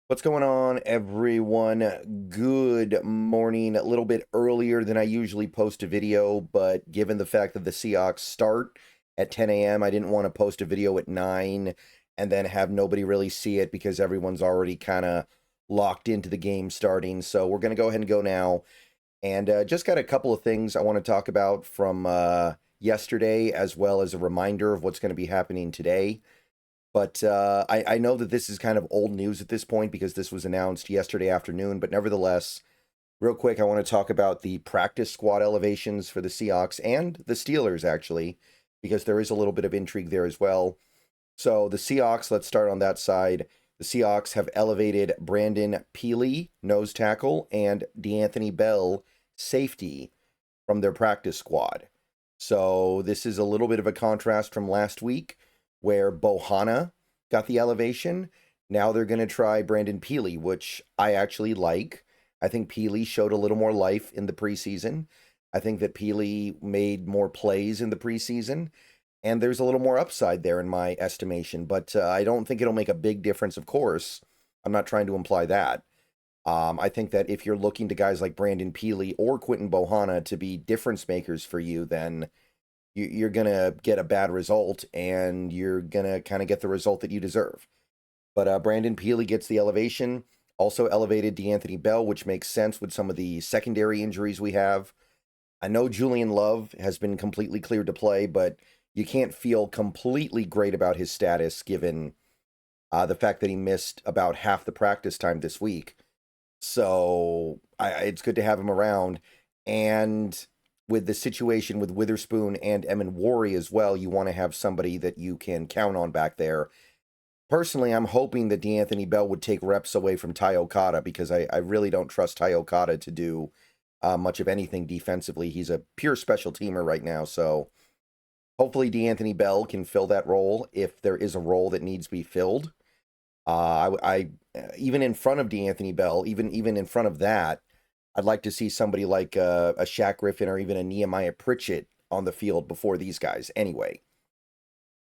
What's going on, everyone? Good morning. A little bit earlier than I usually post a video, but given the fact that the Seahawks start at 10 a.m., I didn't want to post a video at 9 and then have nobody really see it because everyone's already kind of locked into the game starting. So we're going to go ahead and go now. And just got a couple of things I want to talk about from yesterday, as well as a reminder of what's going to be happening today. But I know that this is kind of old news at this point because this was announced yesterday afternoon. But nevertheless, real quick, I want to talk about the practice squad elevations for the Seahawks and the Steelers, actually, because there is a little bit of intrigue there as well. So the Seahawks, let's start on that side. The Seahawks have elevated Brandon Peely, nose tackle, and D'Anthony Bell, safety, from their practice squad. So this is a little bit of a contrast from last week, where Bohanna got the elevation. Now they're going to try Brandon Peely, which I actually like. I think Peely showed a little more life in the preseason. I think that Peely made more plays in the preseason, and there's a little more upside there in my estimation. But I don't think it'll make a big difference, of course. I'm not trying to imply that. I think that if you're looking to guys like Brandon Peely or Quinton Bohanna to be difference makers for you, then you're going to get a bad result, and you're going to kind of get the result that you deserve. But Brandon Peely gets the elevation. Also elevated D'Anthony Bell, which makes sense with some of the secondary injuries we have. I know Julian Love has been completely cleared to play, but you can't feel completely great about his status given the fact that he missed about half the practice time this week. So it's good to have him around. And with the situation with Witherspoon and Emin as well, you want to have somebody that you can count on back there. Personally, I'm hoping that D'Anthony Bell would take reps away from Ty Okada because I really don't trust Ty Okada to do much of anything defensively. He's a pure special teamer right now, so hopefully D'Anthony Bell can fill that role if there is a role that needs to be filled. I even in front of D'Anthony Bell, even in front of that, I'd like to see somebody like a Shaq Griffin or even a Nehemiah Pritchett on the field before these guys anyway.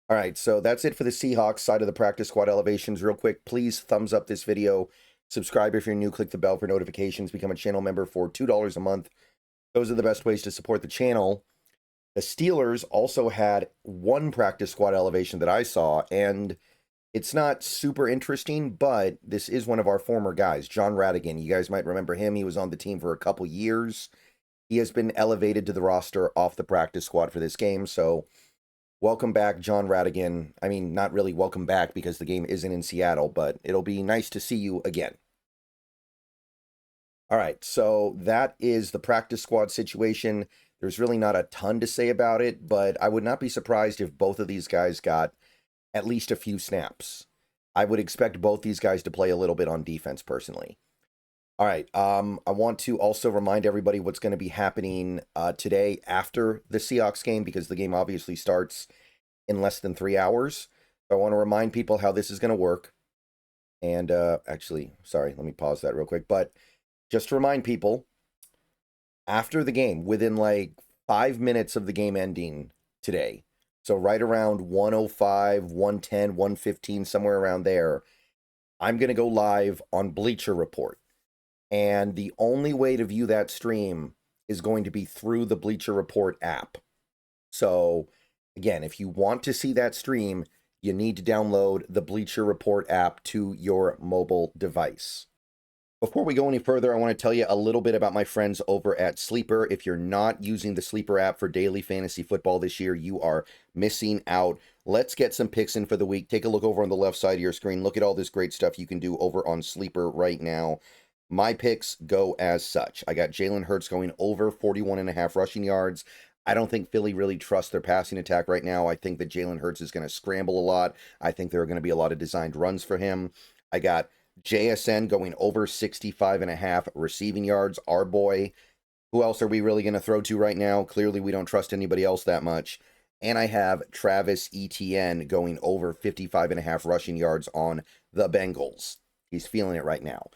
All right, so that's it for the Seahawks side of the practice squad elevations. Real quick, please thumbs up this video. Subscribe if you're new. Click the bell for notifications. Become a channel member for $2 a month. Those are the best ways to support the channel. The Steelers also had one practice squad elevation that I saw, and it's not super interesting, but this is one of our former guys, John Radigan. You guys might remember him. He was on the team for a couple years. He has been elevated to the roster off the practice squad for this game, so welcome back, John Radigan. I mean, not really welcome back because the game isn't in Seattle, but it'll be nice to see you again. All right, so that is the practice squad situation. There's really not a ton to say about it, but I would not be surprised if both of these guys got at least a few snaps. I would expect both these guys to play a little bit on defense personally. All right, I want to also remind everybody what's going to be happening today after the Seahawks game, because the game obviously starts in less than 3 hours. So I want to remind people how this is going to work. And actually, sorry, let me pause that real quick. But just to remind people, after the game, within like 5 minutes of the game ending today, so right around 105, 110, 115, somewhere around there, I'm going to go live on Bleacher Report. And the only way to view that stream is going to be through the Bleacher Report app. So, again, if you want to see that stream, you need to download the Bleacher Report app to your mobile device. Before we go any further, I want to tell you a little bit about my friends over at Sleeper. If you're not using the Sleeper app for daily fantasy football this year, you are missing out. Let's get some picks in for the week. Take a look over on the left side of your screen. Look at all this great stuff you can do over on Sleeper right now. My picks go as such. I got Jalen Hurts going over 41.5 rushing yards. I don't think Philly really trusts their passing attack right now. I think that Jalen Hurts is going to scramble a lot. I think there are going to be a lot of designed runs for him. I got JSN going over 65.5 receiving yards. Our boy. Who else are we really going to throw to right now? Clearly, we don't trust anybody else that much. And I have Travis Etienne going over 55.5 rushing yards on the Bengals. He's feeling it right now.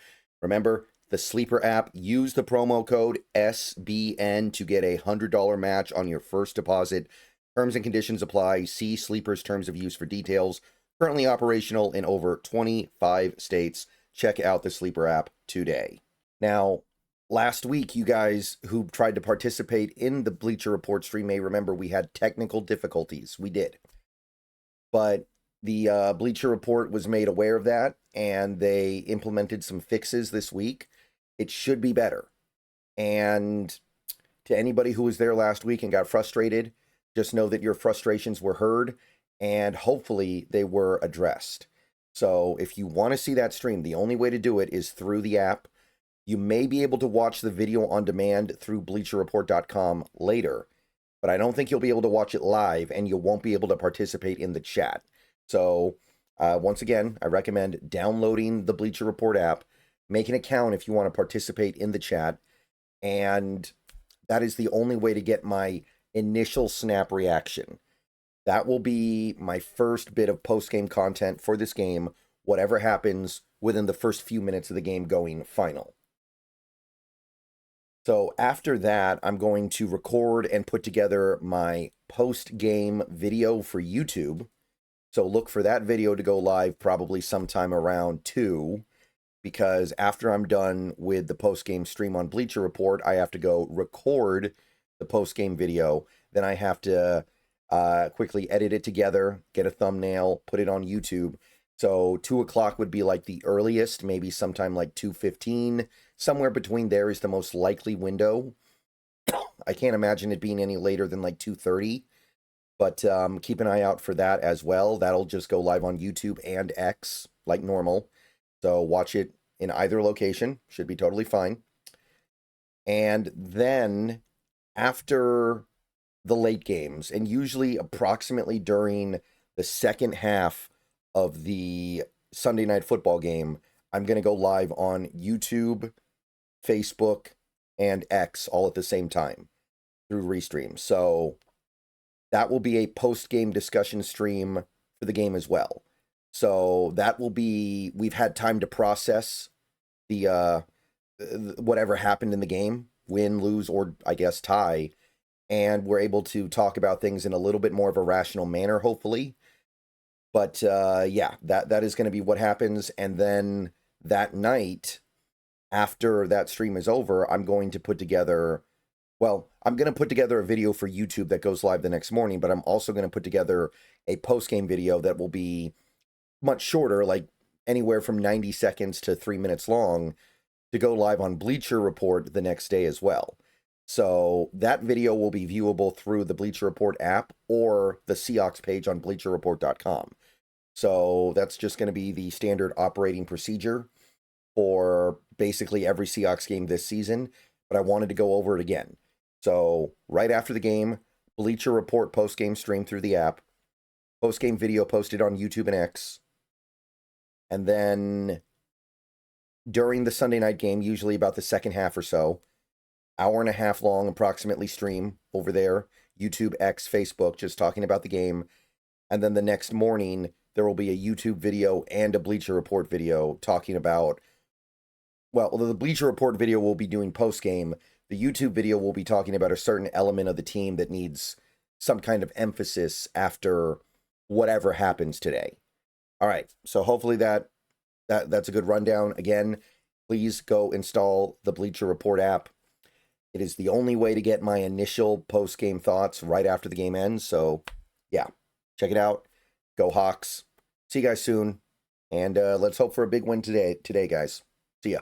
Remember, the Sleeper app, use the promo code SBN to get a $100 match on your first deposit. Terms and conditions apply. See Sleeper's terms of use for details. Currently operational in over 25 states. check out the Sleeper app today. Now, last week, you guys who tried to participate in the Bleacher Report stream may remember we had technical difficulties. We did. But the Bleacher Report was made aware of that, and they implemented some fixes this week. It should be better. And to anybody who was there last week and got frustrated, just know that your frustrations were heard, and hopefully they were addressed. So if you want to see that stream, the only way to do it is through the app. You may be able to watch the video on demand through BleacherReport.com later, but I don't think you'll be able to watch it live, and you won't be able to participate in the chat. So once again, I recommend downloading the Bleacher Report app, make an account if you want to participate in the chat, and that is the only way to get my initial snap reaction. That will be my first bit of post-game content for this game, whatever happens within the first few minutes of the game going final. So after that, I'm going to record and put together my post-game video for YouTube. So look for that video to go live probably sometime around 2, because after I'm done with the post-game stream on Bleacher Report, I have to go record the post-game video. Then I have to quickly edit it together, get a thumbnail, put it on YouTube. So 2 o'clock would be like the earliest, maybe sometime like 2:15. Somewhere between there is the most likely window. I can't imagine it being any later than like 2:30. But keep an eye out for that as well. That'll just go live on YouTube and X like normal. So watch it in either location. Should be totally fine. And then after the late games, and usually approximately during the second half of the Sunday Night Football game, I'm going to go live on YouTube, Facebook, and X all at the same time through Restream. So that will be a post-game discussion stream for the game as well. So that will be, we've had time to process the whatever happened in the game, win, lose, or I guess tie, and we're able to talk about things in a little bit more of a rational manner, hopefully. But yeah, that is going to be what happens. And then that night, after that stream is over, I'm going to put together, well, I'm going to put together a video for YouTube that goes live the next morning, but I'm also going to put together a post-game video that will be much shorter, like anywhere from 90 seconds to 3 minutes long, to go live on Bleacher Report the next day as well. So that video will be viewable through the Bleacher Report app or the Seahawks page on BleacherReport.com. So that's just going to be the standard operating procedure for basically every Seahawks game this season, but I wanted to go over it again. So right after the game, Bleacher Report post-game stream through the app, post-game video posted on YouTube and X, and then during the Sunday night game, usually about the second half or so, hour and a half long approximately stream over there, YouTube, X, Facebook, just talking about the game. And then the next morning, there will be a YouTube video and a Bleacher Report video talking about, well, the Bleacher Report video will be doing post-game. The YouTube video will be talking about a certain element of the team that needs some kind of emphasis after whatever happens today. All right, so hopefully that's a good rundown. Again, please go install the Bleacher Report app. It is the only way to get my initial post-game thoughts right after the game ends. So, yeah, check it out. Go Hawks. See you guys soon. And let's hope for a big win today, guys. See ya.